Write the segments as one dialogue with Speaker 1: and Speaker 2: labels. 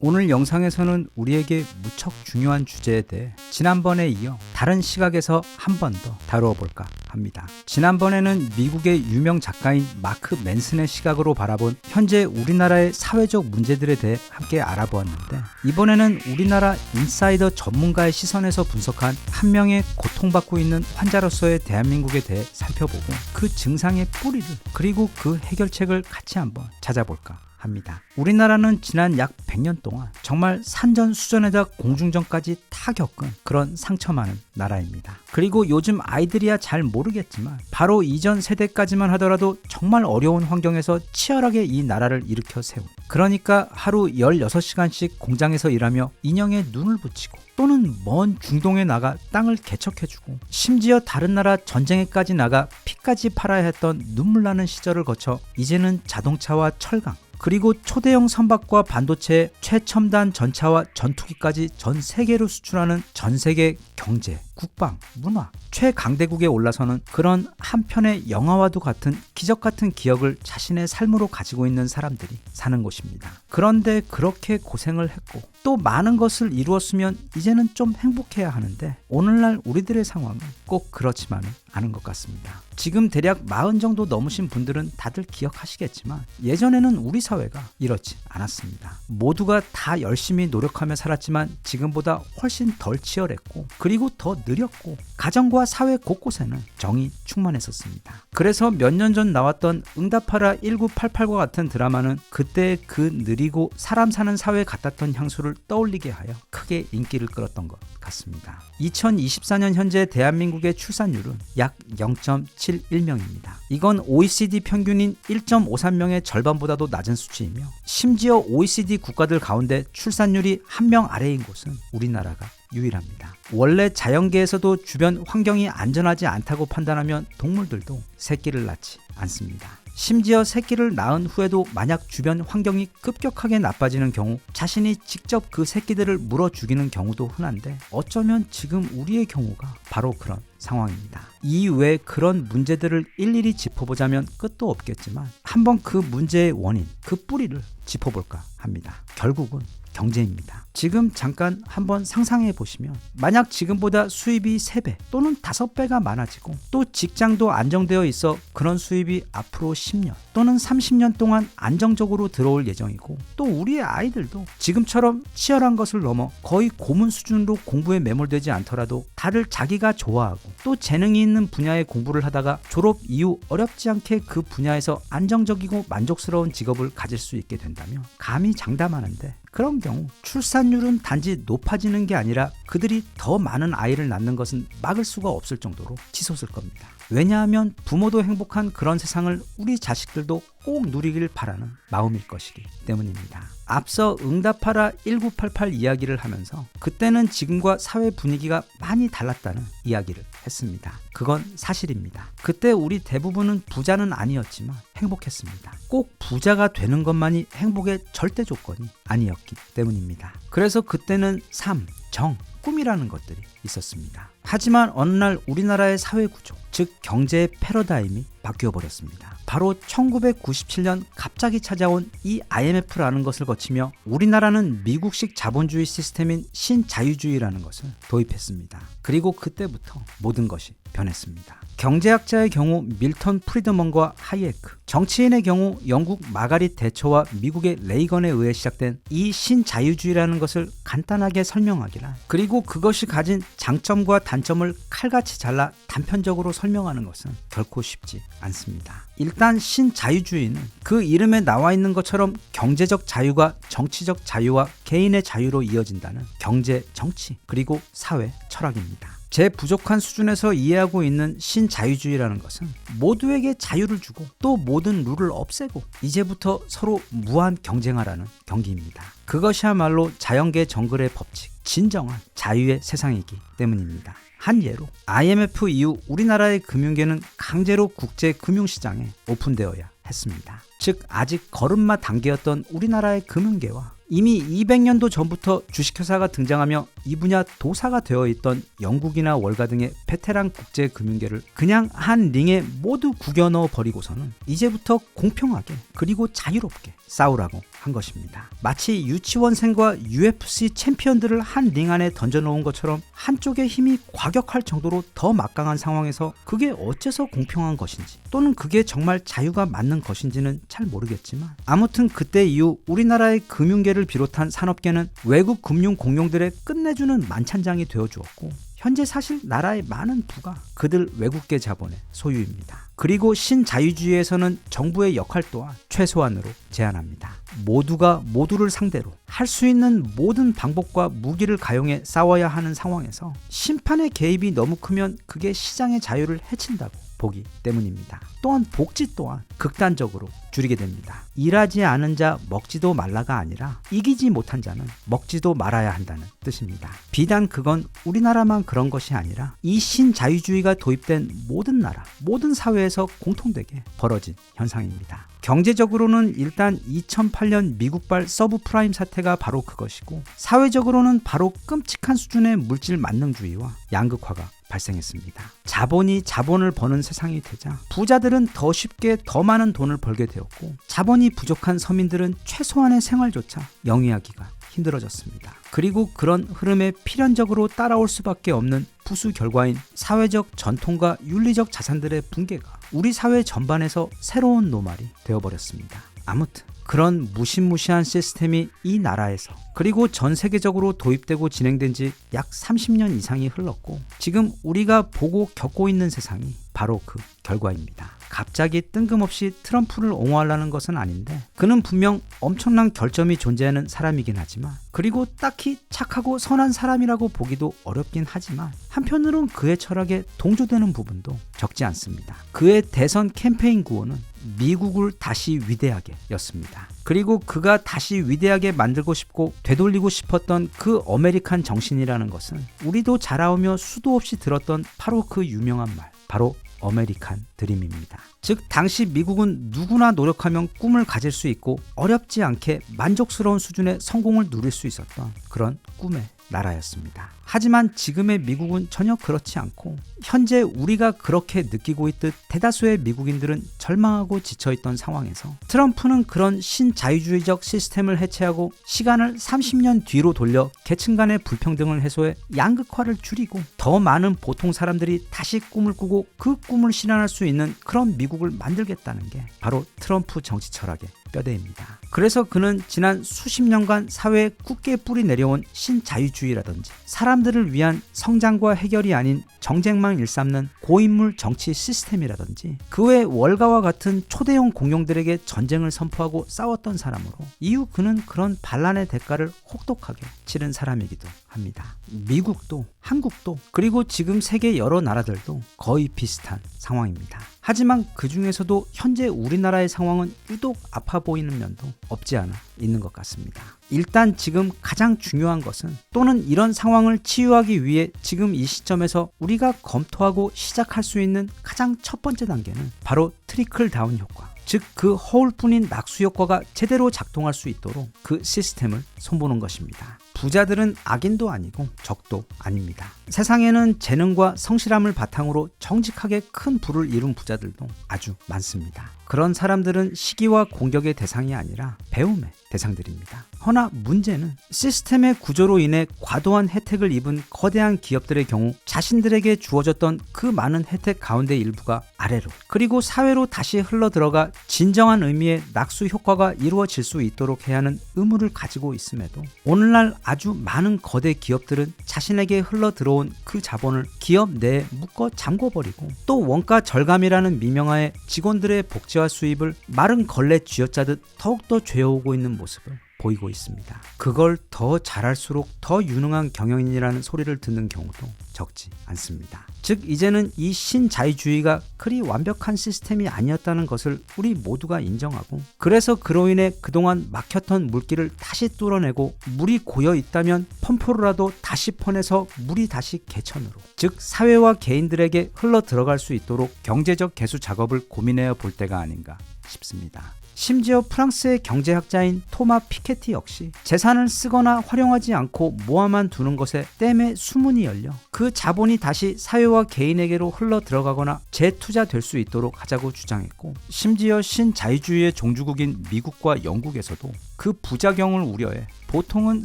Speaker 1: 오늘 영상에서는 우리에게 무척 중요한 주제에 대해 지난번에 이어 다른 시각에서 한 번 더 다루어 볼까 합니다. 지난번에는 미국의 유명 작가인 마크 맨슨의 시각으로 바라본 현재 우리나라의 사회적 문제들에 대해 함께 알아보았는데, 이번에는 우리나라 인사이더 전문가의 시선에서 분석한 한 명의 고통받고 있는 환자로서의 대한민국에 대해 살펴보고 그 증상의 뿌리를, 그리고 그 해결책을 같이 한번 찾아볼까 합니다. 우리나라는 지난 약 100년 동안 정말 산전수전에다 공중전까지 다 겪은 그런 상처 많은 나라입니다. 그리고 요즘 아이들이야 잘 모르겠지만 바로 이전 세대까지만 하더라도 정말 어려운 환경에서 치열하게 이 나라를 일으켜 세운, 그러니까 하루 16시간씩 공장에서 일하며 인형에 눈을 붙이고 또는 먼 중동에 나가 땅을 개척해주고 심지어 다른 나라 전쟁에까지 나가 피까지 팔아야 했던 눈물 나는 시절을 거쳐 이제는 자동차와 철강, 그리고 초대형 선박과 반도체, 최첨단 전차와 전투기까지 전 세계로 수출하는 전 세계 경제, 국방, 문화 최강대국에 올라서는 그런 한 편의 영화와도 같은 기적 같은 기억을 자신의 삶으로 가지고 있는 사람들이 사는 곳입니다. 그런데 그렇게 고생을 했고 또 많은 것을 이루었으면 이제는 좀 행복해야 하는데, 오늘날 우리들의 상황은 꼭 그렇지만은 않은 것 같습니다. 지금 대략 40 정도 넘으신 분들은 다들 기억하시겠지만 예전에는 우리 사회가 이렇지 않았습니다. 모두가 다 열심히 노력하며 살았지만 지금보다 훨씬 덜 치열했고, 그리고 더 느렸고, 가정과 사회 곳곳에는 정이 충만했었습니다. 그래서 몇 년 전 나왔던 응답하라 1988과 같은 드라마는 그때 그 느리고 사람 사는 사회 같았던 향수를 떠올리게 하여 크게 인기를 끌었던 것 같습니다. 2024년 현재 대한민국의 출산율은 약 0.71명입니다. 이건 OECD 평균인 1.53명의 절반보다도 낮은 수치이며, 심지어 OECD 국가들 가운데 출산율이 한 명 아래인 곳은 우리나라가 유일합니다. 원래 자연계에서도 주변 환경이 안전하지 않다고 판단하면 동물들도 새끼를 낳지 않습니다. 심지어 새끼를 낳은 후에도 만약 주변 환경이 급격하게 나빠지는 경우 자신이 직접 그 새끼들을 물어 죽이는 경우도 흔한데, 어쩌면 지금 우리의 경우가 바로 그런 상황입니다. 이외에 그런 문제들을 일일이 짚어보자면 끝도 없겠지만 한번 그 문제의 원인, 그 뿌리를 짚어볼까 합니다. 결국은 경제입니다. 지금 잠깐 한번 상상해 보시면, 만약 지금보다 수입이 3배 또는 5배가 많아지고 또 직장도 안정되어 있어 그런 수입이 앞으로 10년 또는 30년 동안 안정적으로 들어올 예정이고, 또 우리의 아이들도 지금처럼 치열한 것을 넘어 거의 고문 수준으로 공부에 매몰되지 않더라도 다들 자기가 좋아하고 또 재능이 있는 분야의 공부를 하다가 졸업 이후 어렵지 않게 그 분야에서 안정적이고 만족스러운 직업을 가질 수 있게 된다면 감히 장담하는데, 그런 경우 출산율은 단지 높아지는 게 아니라 그들이 더 많은 아이를 낳는 것은 막을 수가 없을 정도로 치솟을 겁니다. 왜냐하면 부모도 행복한 그런 세상을 우리 자식들도 꼭 누리길 바라는 마음일 것이기 때문입니다. 앞서 응답하라 1988 이야기를 하면서 그때는 지금과 사회 분위기가 많이 달랐다는 이야기를 했습니다. 그건 사실입니다. 그때 우리 대부분은 부자는 아니었지만 행복했습니다. 꼭 부자가 되는 것만이 행복의 절대 조건이 아니었기 때문입니다. 그래서 그때는 삶, 정, 꿈이라는 것들이 있었습니다. 하지만 어느 날 우리나라의 사회 구조, 즉 경제의 패러다임이 바뀌어버렸습니다. 바로 1997년 갑자기 찾아온 이 IMF라는 것을 거치며 우리나라는 미국식 자본주의 시스템인 신자유주의라는 것을 도입했습니다. 그리고 그때부터 모든 것이 변했습니다. 경제학자의 경우 밀턴 프리드먼과 하이에크, 정치인의 경우 영국 마가릿 대처와 미국의 레이건에 의해 시작된 이 신자유주의라는 것을 간단하게 설명하기란, 그리고 그것이 가진 장점과 단점을 칼같이 잘라 단편적으로 설명하는 것은 결코 쉽지 않습니다. 일단 신자유주의는 그 이름에 나와 있는 것처럼 경제적 자유가 정치적 자유와 개인의 자유로 이어진다는 경제, 정치, 그리고 사회 철학입니다. 제 부족한 수준에서 이해하고 있는 신자유주의라는 것은 모두에게 자유를 주고 또 모든 룰을 없애고 이제부터 서로 무한 경쟁하라는 경기입니다. 그것이야말로 자연계 정글의 법칙, 진정한 자유의 세상이기 때문입니다. 한 예로 IMF 이후 우리나라의 금융계는 강제로 국제 금융시장에 오픈되어야 했습니다. 즉 아직 걸음마 단계였던 우리나라의 금융계와 이미 200년도 전부터 주식회사가 등장하며 이 분야 도사가 되어 있던 영국이나 월가 등의 베테랑 국제 금융계를 그냥 한 링에 모두 구겨 넣어 버리고서는 이제부터 공평하게 그리고 자유롭게 싸우라고 한 것입니다. 마치 유치원생과 UFC 챔피언들을 한 링 안에 던져놓은 것처럼 한쪽의 힘이 과격할 정도로 더 막강한 상황에서 그게 어째서 공평한 것인지 또는 그게 정말 자유가 맞는 것인지는 잘 모르겠지만 아무튼 그때 이후 우리나라의 금융계를 비롯한 산업계는 외국 금융 공룡들의 끝내주는 만찬장이 되어주었고 현재 사실 나라의 많은 부가 그들 외국계 자본의 소유입니다. 그리고 신자유주의에서는 정부의 역할 또한 최소한으로 제한합니다. 모두가 모두를 상대로 할 수 있는 모든 방법과 무기를 가용해 싸워야 하는 상황에서 심판의 개입이 너무 크면 그게 시장의 자유를 해친다고 보기 때문입니다. 또한 복지 또한 극단적으로 줄이게 됩니다. 일하지 않은 자 먹지도 말라가 아니라 이기지 못한 자는 먹지도 말아야 한다는 뜻입니다. 비단 그건 우리나라만 그런 것이 아니라 이 신자유주의가 도입된 모든 나라, 모든 사회에서 공통되게 벌어진 현상입니다. 경제적으로는 일단 2008년 미국발 서브프라임 사태가 바로 그것이고 사회적으로는 바로 끔찍한 수준의 물질 만능주의와 양극화가 발생했습니다. 자본이 자본을 버는 세상이 되자 부자들은 더 쉽게 더 많은 돈을 벌게 되었고 자본이 부족한 서민들은 최소한의 생활조차 영위하기가 힘들어졌습니다. 그리고 그런 흐름에 필연적으로 따라올 수밖에 없는 부수 결과인 사회적 전통과 윤리적 자산들의 붕괴가 우리 사회 전반에서 새로운 노말이 되어버렸습니다. 아무튼 그런 무시무시한 시스템이 이 나라에서 그리고 전 세계적으로 도입되고 진행된 지 약 30년 이상이 흘렀고 지금 우리가 보고 겪고 있는 세상이 바로 그 결과입니다. 갑자기 뜬금없이 트럼프를 옹호하려는 것은 아닌데 그는 분명 엄청난 결점이 존재하는 사람이긴 하지만 그리고 딱히 착하고 선한 사람이라고 보기도 어렵긴 하지만 한편으론 그의 철학에 동조되는 부분도 적지 않습니다. 그의 대선 캠페인 구호는 미국을 다시 위대하게 였습니다. 그리고 그가 다시 위대하게 만들고 싶고 되돌리고 싶었던 그 아메리칸 정신이라는 것은 우리도 자라오며 수도 없이 들었던 바로 그 유명한 말, 바로 아메리칸 드림입니다. 즉 당시 미국은 누구나 노력하면 꿈을 가질 수 있고 어렵지 않게 만족스러운 수준의 성공을 누릴 수 있었던 그런 꿈의 나라였습니다. 하지만 지금의 미국은 전혀 그렇지 않고 현재 우리가 그렇게 느끼고 있듯 대다수의 미국인들은 절망하고 지쳐있던 상황에서 트럼프는 그런 신자유주의적 시스템을 해체하고 시간을 30년 뒤로 돌려 계층 간의 불평등을 해소해 양극화를 줄이고 더 많은 보통 사람들이 다시 꿈을 꾸고 그 꿈을 실현할 수 있는 그런 미국을 만들겠다는 게 바로 트럼프 정치 철학의 뼈대입니다. 그래서 그는 지난 수십 년간 사회에 굳게 뿌리 내려온 신자유주의라든지 사람들을 위한 성장과 해결이 아닌 정쟁만 일삼는 고인물 정치 시스템이라든지 그 외 월가와 같은 초대형 공룡들에게 전쟁을 선포하고 싸웠던 사람으로 이후 그는 그런 반란의 대가를 혹독하게 치른 사람이기도 합니다. 미국도 한국도 그리고 지금 세계 여러 나라들도 거의 비슷한 상황입니다. 하지만 그 중에서도 현재 우리나라의 상황은 유독 아파 보이는 면도 없지 않아 있는 것 같습니다. 일단 지금 가장 중요한 것은 또는 이런 상황을 치유하기 위해 지금 이 시점에서 우리가 검토하고 시작할 수 있는 가장 첫 번째 단계는 바로 트리클 다운 효과, 즉 그 허울뿐인 낙수 효과가 제대로 작동할 수 있도록 그 시스템을 손보는 것입니다. 부자들은 악인도 아니고 적도 아닙니다. 세상에는 재능과 성실함을 바탕으로 정직하게 큰 부를 이룬 부자들도 아주 많습니다. 그런 사람들은 시기와 공격의 대상이 아니라 배움의 대상들입니다. 허나 문제는 시스템의 구조로 인해 과도한 혜택을 입은 거대한 기업들의 경우 자신들에게 주어졌던 그 많은 혜택 가운데 일부가 아래로 그리고 사회로 다시 흘러들어가 진정한 의미의 낙수 효과가 이루어질 수 있도록 해야 하는 의무를 가지고 있음에도 오늘날 아주 많은 거대 기업들은 자신에게 흘러들어온 그 자본을 기업 내에 묶어 잠궈버리고 또 원가 절감이라는 미명하에 직원들의 복지와 수입을 마른 걸레 쥐어짜듯 더욱더 죄어오고 있는 모습을 보이고 있습니다. 그걸 더 잘할수록 더 유능한 경영인이라는 소리를 듣는 경우도 적지 않습니다. 즉 이제는 이 신자유주의가 그리 완벽한 시스템이 아니었다는 것을 우리 모두가 인정하고 그래서 그로 인해 그동안 막혔던 물길을 다시 뚫어내고 물이 고여 있다면 펌프로라도 다시 퍼내서 물이 다시 개천으로 즉 사회와 개인들에게 흘러 들어갈 수 있도록 경제적 개수 작업을 고민해 볼 때가 아닌가 싶습니다. 심지어 프랑스의 경제학자인 토마 피케티 역시 재산을 쓰거나 활용하지 않고 모아만 두는 것에 댐의 수문이 열려 그 자본이 다시 사회와 개인에게로 흘러 들어가거나 재투자될 수 있도록 하자고 주장했고, 심지어 신자유주의의 종주국인 미국과 영국에서도 그 부작용을 우려해 보통은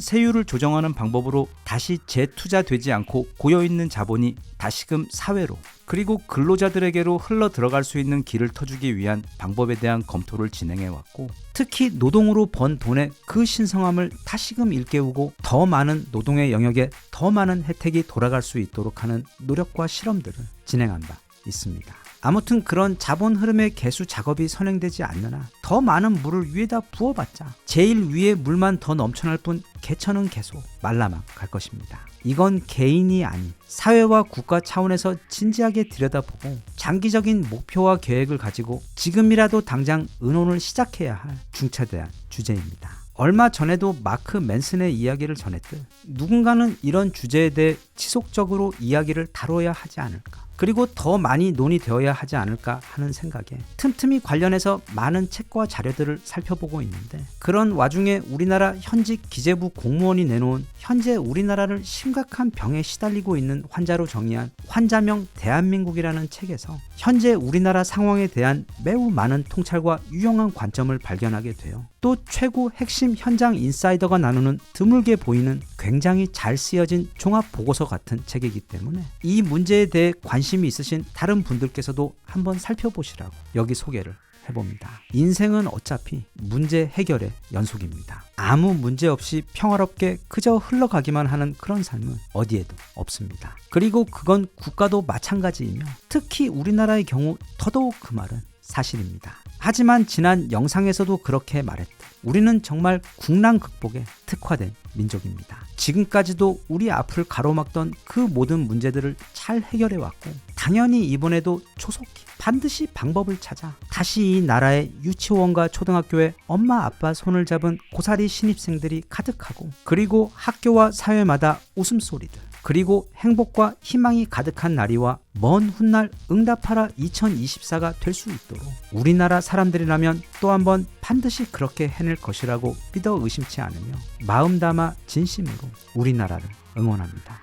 Speaker 1: 세율을 조정하는 방법으로 다시 재투자되지 않고 고여있는 자본이 다시금 사회로 그리고 근로자들에게로 흘러 들어갈 수 있는 길을 터주기 위한 방법에 대한 검토를 진행해왔고, 특히 노동으로 번 돈의 그 신성함을 다시금 일깨우고 더 많은 노동의 영역에 더 많은 혜택이 돌아갈 수 있도록 하는 노력과 실험들을 진행한 바 있습니다. 아무튼 그런 자본 흐름의 개수 작업이 선행되지 않느나 더 많은 물을 위에다 부어봤자 제일 위에 물만 더 넘쳐날 뿐 개천은 계속 말라만 갈 것입니다. 이건 개인이 아닌 사회와 국가 차원에서 진지하게 들여다보고 장기적인 목표와 계획을 가지고 지금이라도 당장 의논을 시작해야 할 중차대한 주제입니다. 얼마 전에도 마크 맨슨의 이야기를 전했듯 누군가는 이런 주제에 대해 지속적으로 이야기를 다뤄야 하지 않을까, 그리고 더 많이 논의되어야 하지 않을까 하는 생각에 틈틈이 관련해서 많은 책과 자료들을 살펴보고 있는데, 그런 와중에 우리나라 현직 기재부 공무원이 내놓은 현재 우리나라를 심각한 병에 시달리고 있는 환자로 정의한 환자명 대한민국이라는 책에서 현재 우리나라 상황에 대한 매우 많은 통찰과 유용한 관점을 발견하게 돼요. 또 최고 핵심 현장 인사이더가 나누는 드물게 보이는 굉장히 잘 쓰여진 종합 보고서 같은 책이기 때문에 이 문제에 대해 관심이 있으신 다른 분들께서도 한번 살펴보시라고 여기 소개를 해봅니다. 인생은 어차피 문제 해결의 연속입니다. 아무 문제 없이 평화롭게 그저 흘러가기만 하는 그런 삶은 어디에도 없습니다. 그리고 그건 국가도 마찬가지이며 특히 우리나라의 경우 더더욱 그 말은 사실입니다. 하지만 지난 영상에서도 그렇게 말했듯 우리는 정말 국난 극복에 특화된 민족입니다. 지금까지도 우리 앞을 가로막던 그 모든 문제들을 잘 해결해왔고, 당연히 이번에도 조속히 반드시 방법을 찾아 다시 이 나라의 유치원과 초등학교에 엄마 아빠 손을 잡은 고사리 신입생들이 가득하고, 그리고 학교와 사회마다 웃음소리들, 그리고 행복과 희망이 가득한 날이와 먼 훗날 응답하라 2024가 될 수 있도록 우리나라 사람들이라면 또 한번 반드시 그렇게 해낼 것이라고 믿어 의심치 않으며 마음 담아 진심으로 우리나라를 응원합니다.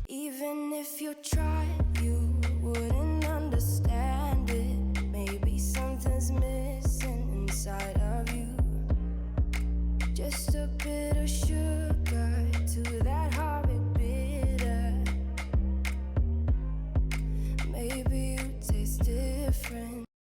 Speaker 2: Even if you tried, you wouldn't understand it. Maybe something's missing inside of you. Just a bit of sugar to that